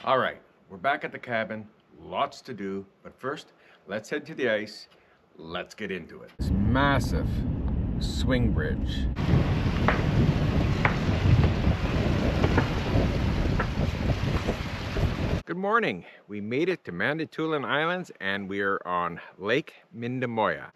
All right, we're back at the cabin. Lots to do, but first, let's head to the ice. Let's get into it. This massive swing bridge. Good morning. We made it to Manitoulin Islands and we are on Lake Mindoya.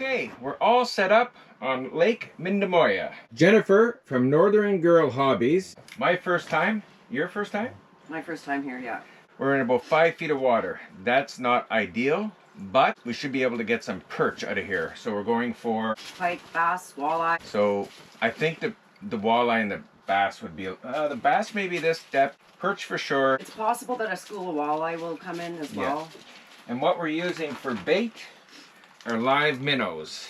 Okay, we're all set up on Lake Mindoya. Jennifer from Northern Girl Hobbies. My first time. Your first time? My first time here, yeah. We're in about 5 feet of water. That's not ideal, but we should be able to get some perch out of here. So we're going for pike, bass, walleye. So I think the walleye and the bass would be the bass maybe this depth. Perch for sure. It's possible that a school of walleye will come in as well. And what we're using for bait are live minnows.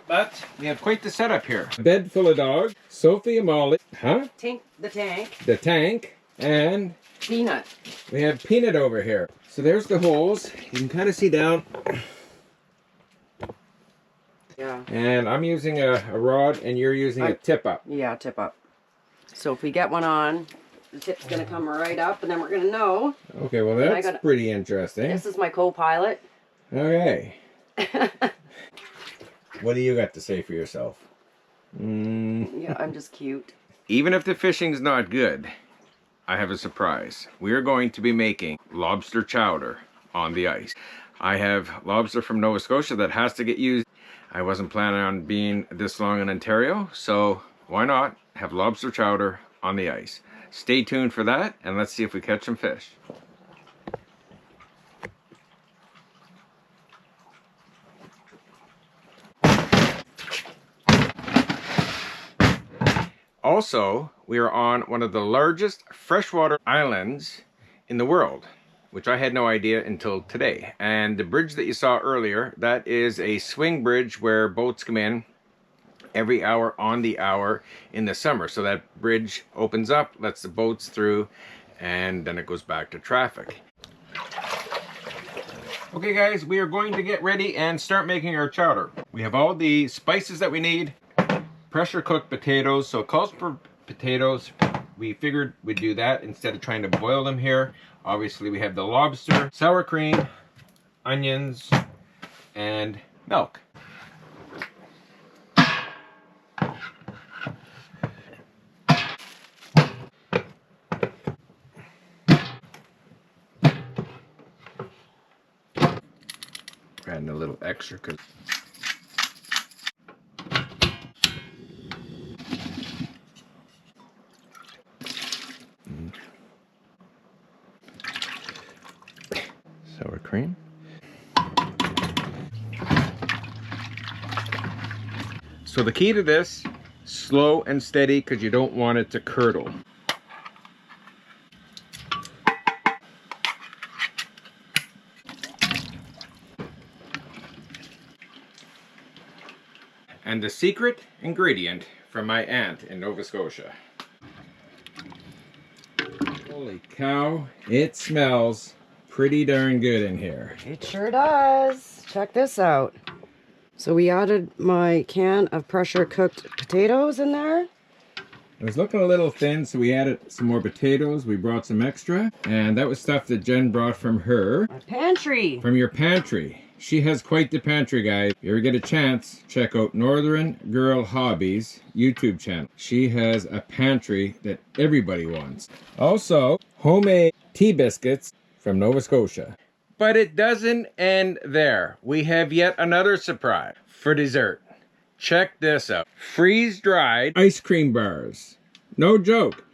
But we have quite the setup here. A bed full of dogs. Sophie and Molly. Huh? Tink the tank. The tank. And Peanut. we have Peanut over here. So there's the holes. You can kind of see down. Yeah. And I'm using a rod and you're using a tip up. Yeah, tip up. So if we get one on, the tip's going to come right up and then we're going to know. Okay, well that's pretty interesting. This is my co-pilot. Okay. What do you got to say for yourself? Yeah, I'm just cute. Even if the fishing's not good, I have a surprise. We are going to be making lobster chowder on the ice. I have lobster from Nova Scotia that has to get used. I wasn't planning on being this long in Ontario, so why not have lobster chowder on the ice? Stay tuned for that, and let's see if we catch some fish. Also, we are on one of the largest freshwater islands in the world, which I had no idea until today. And the bridge that you saw earlier, that is a swing bridge where boats come in every hour on the hour in the summer. So that bridge opens up, lets the boats through, and then it goes back to traffic. Okay guys, we are going to get ready and start making our chowder. We have all the spices that we need. Pressure cooked potatoes, so it calls for potatoes. We figured we'd do that instead of trying to boil them here. Obviously we have the lobster, sour cream, onions, and milk. Adding a little extra because sour cream. So the key to this, slow and steady because you don't want it to curdle. And the secret ingredient from my aunt in Nova Scotia. Holy cow, it smells pretty darn good in here. It sure does. Check this out. So we added my can of pressure cooked potatoes in there. It was looking a little thin, so we added some more potatoes. We brought some extra, and that was stuff that Jen brought from her. My pantry. From your pantry. She has quite the pantry, guys. If you ever get a chance, check out Northern Girl Hobbies YouTube channel. She has a pantry that everybody wants. Also, homemade tea biscuits from Nova Scotia. But it doesn't end there. We have yet another surprise for dessert. Check this out. Freeze-dried ice cream bars. No joke.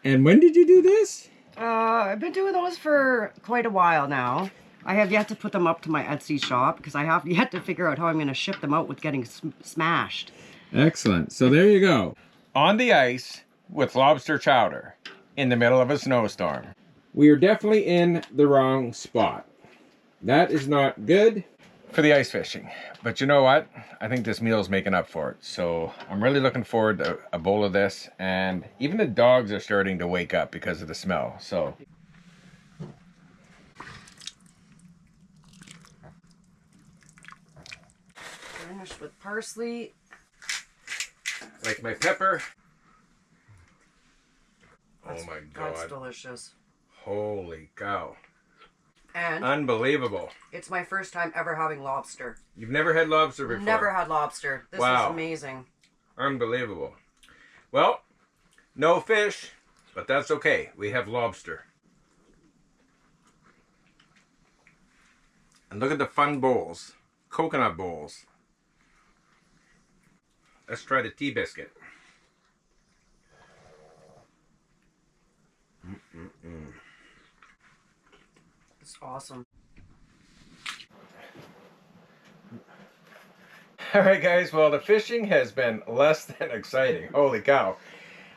And when did you do this? I've been doing those for quite a while now. I have yet to put them up to my Etsy shop because I have yet to figure out how I'm going to ship them out with getting smashed. Excellent. So there you go. On the ice with lobster chowder in the middle of a snowstorm. We are definitely in the wrong spot. That is not good for the ice fishing. But you know what? I think this meal is making up for it. So I'm really looking forward to a bowl of this. And even the dogs are starting to wake up because of the smell. So Garnished with parsley. like my pepper. Oh my God. That's delicious. Holy cow. And unbelievable. It's my first time ever having lobster. You've never had lobster before? Never had lobster. This is amazing. Unbelievable. Well, no fish, but that's okay. We have lobster. And look at the fun bowls. Coconut bowls. Let's try the tea biscuit. It's awesome. All right, guys. Well, the fishing has been less than exciting. Holy cow.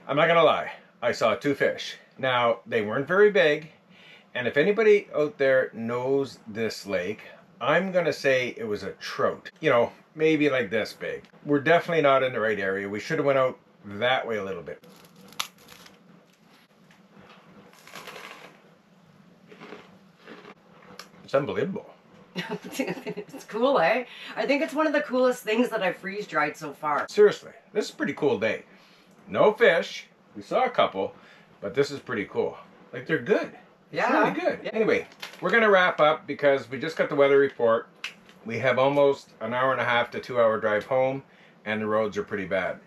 I'm not going to lie. I saw 2 fish. Now, they weren't very big. And if anybody out there knows this lake, I'm going to say it was a trout. You know, maybe like this big. We're definitely not in the right area. We should have went out that way a little bit. It's unbelievable. It's cool, eh? I think it's one of the coolest things that I've freeze-dried so far. Seriously, this is a pretty cool day. No fish. We saw a couple, but this is pretty cool. Like, they're good. It's really good. Yeah. Anyway, we're going to wrap up because we just got the weather report. We have almost an hour and a half to 2 hour drive home, and the roads are pretty bad.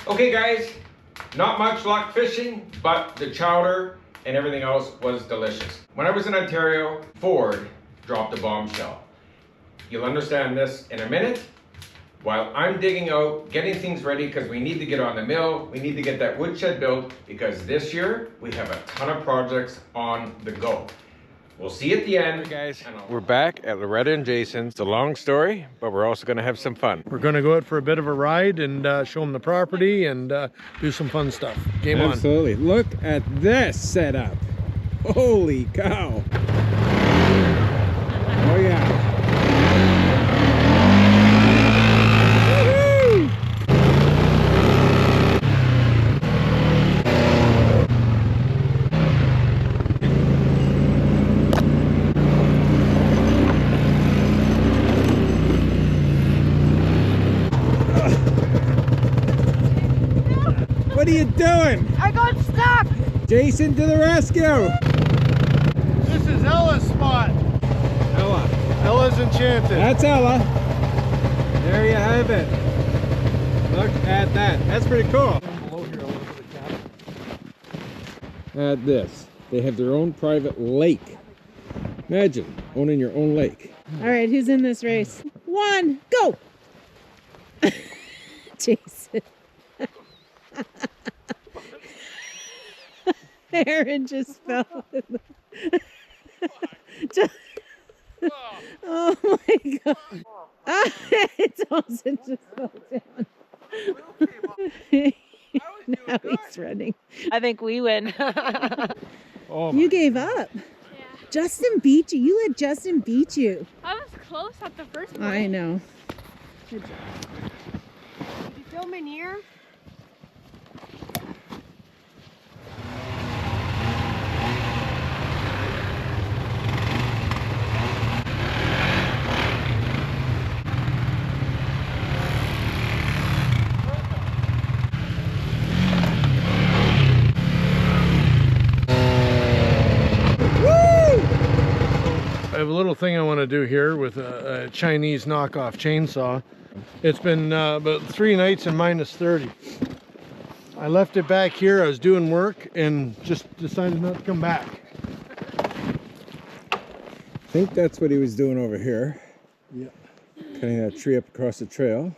Okay guys, not much luck fishing, but the chowder and everything else was delicious. When I was in Ontario, Ford dropped a bombshell. You'll understand this in a minute. While I'm digging out, getting things ready because we need to get on the mill, we need to get that woodshed built because this year we have a ton of projects on the go. We'll see you at the end. Hey guys, we're back at Loretta and Jason's. It's a long story, but we're also going to have some fun. We're going to go out for a bit of a ride and show them the property and do some fun stuff. Game on. Absolutely. Look at this setup. Holy cow. Oh yeah. What are you doing? I got stuck! Jason to the rescue! This is Ella's spot. Ella. Ella's Enchanted. That's Ella. There you have it. Look at that. That's pretty cool. At this. They have their own private lake. Imagine owning your own lake. All right, who's in this race? 1, go! Jason. Aaron just fell in the... Oh my god. Dawson just fell down. Now he's running. I think we win. Oh you gave up. Yeah. Justin beat you. You let Justin beat you. I was close at the first point. I know. Did you film in here? thing I want to do here with a Chinese knockoff chainsaw. It's been about 3 nights and -30. I left it back here. I was doing work and just decided not to come back. I think that's what he was doing over here. Yeah. Cutting that tree up across the trail.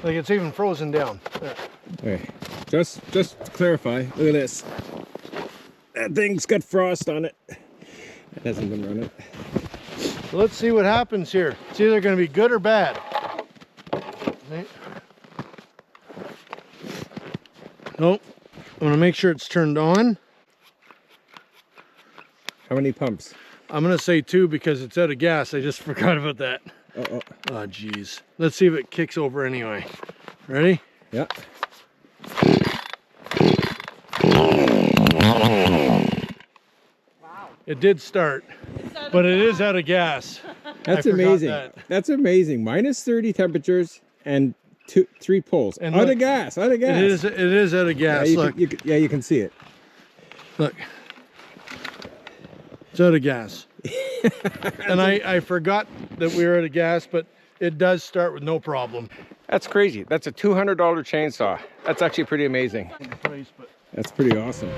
Like it's even frozen down. There. Okay, just to clarify, look at this. That thing's got frost on it. It hasn't been running. So let's see what happens here. It's either going to be good or bad. Okay. Nope. I'm going to make sure it's turned on. How many pumps? I'm going to say 2 because it's out of gas. I just forgot about that. Uh-oh. Oh, geez. Let's see if it kicks over anyway. Ready? Yeah. It did start, but it is out of gas. That's I forgot amazing. that. That's amazing. -30 temperatures and 3 poles. And Out look, of gas. Out of gas. It is out of gas. Yeah, Look. you can see it. Look. It's out of gas. And I forgot that we were out of gas, but it does start with no problem. That's crazy. That's a $200 chainsaw. That's actually pretty amazing. That's pretty awesome.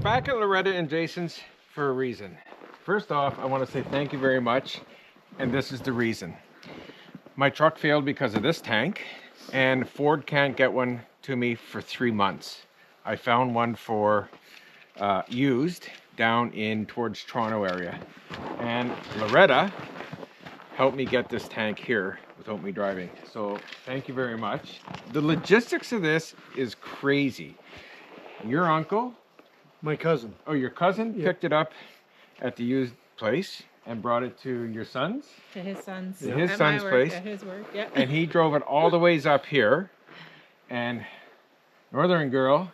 Back at Loretta and Jason's for a reason. First off, I want to say thank you very much, and this is the reason. My truck failed because of this tank, and Ford can't get one to me for 3 months. I found one for used down in towards Toronto area, and Loretta helped me get this tank here without me driving. So thank you very much. The logistics of this is crazy. Your uncle, My cousin. oh, your cousin picked it up at the used place and brought it to your son's? To his son's. To his at son's my work, place. At his work, yeah. And he drove it all the ways up here. And Northern Girl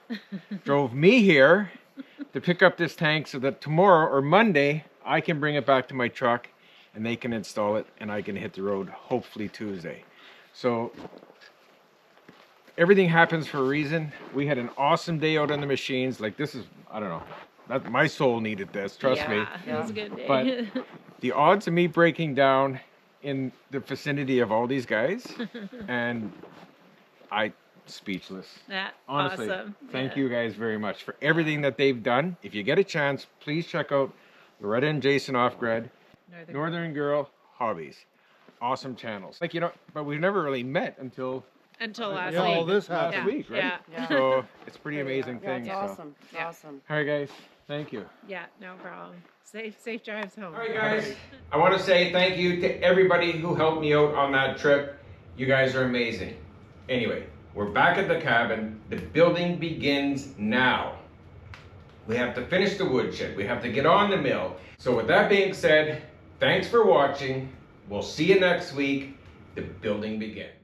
drove me here to pick up this tank so that tomorrow or Monday I can bring it back to my truck and they can install it and I can hit the road hopefully Tuesday. So everything happens for a reason. We had an awesome day out on the machines. Like this is, I don't know, that my soul needed this, trust me. Yeah, it was a good day. But the odds of me breaking down in the vicinity of all these guys, and speechless. Yeah, Honestly, awesome. thank you guys very much for everything that they've done. If you get a chance, please check out Loretta and Jason Off-Grid, Northern Girl Hobbies. Awesome channels. Like, you know, but we've never really met until last Yeah, week. all this happened. last week, right? Yeah. Yeah. So it's a pretty amazing Yeah, thing. it's so. awesome. It's Yeah. awesome. All right, guys. Thank you. Yeah, no problem. Safe drives home. All right, guys. I want to say thank you to everybody who helped me out on that trip. You guys are amazing. Anyway, we're back at the cabin. The building begins now. We have to finish the woodshed. We have to get on the mill. So with that being said, thanks for watching. We'll see you next week. The building begins.